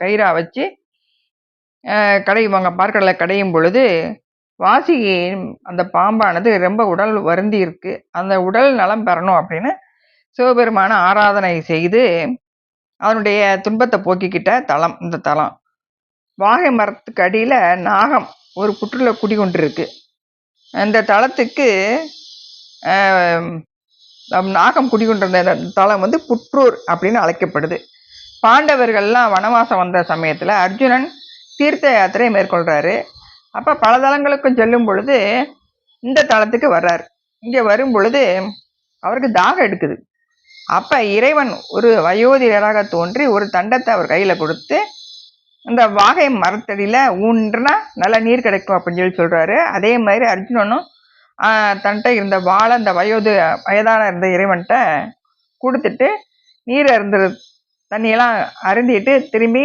கயிறா வச்சு கடைவாங்க. பார்க்கடலை கடையும் பொழுது வாசி அந்த பாம்பானது ரொம்ப உடல் வருந்தி இருக்கு. அந்த உடல் நலம் பெறணும் அப்படின்னு சிவபெருமான ஆராதனை செய்து அதனுடைய துன்பத்தை போக்கிக்கிட்ட தலம் இந்த தலம். வாகை மரத்துக்கு அடியில் நாகம் ஒரு புற்றுல குடிகொண்டிருக்கு. அந்த தலத்துக்கு நாகம் குடிகொண்டிருந்த தலம் வந்து புற்றூர் அப்படின்னு அழைக்கப்படுது. பாண்டவர்கள்லாம் வனவாசம் வந்த சமயத்தில் அர்ஜுனன் தீர்த்த யாத்திரை மேற்கொள்கிறாரு. அப்போ பல தலங்களுக்கும் செல்லும் பொழுது இந்த தலத்துக்கு வர்றார். இங்கே வரும் பொழுது அவருக்கு தாகம் எடுக்குது. அப்போ இறைவன் ஒரு வயோதிகராக தோன்றி ஒரு தண்டத்தை அவர் கையில் கொடுத்து இந்த வாகை மரத்தடியில் ஊன்றா நல்ல நீர் கிடைக்கும் அப்படின்னு சொல்லி சொல்கிறாரு. அதே மாதிரி அர்ஜுனனும் தன்கிட்ட இருந்த வாழை அந்த வயதான இருந்த இறைவன்கிட்ட கொடுத்துட்டு நீர் அருந்துற தண்ணியெல்லாம் அருந்திட்டு திரும்பி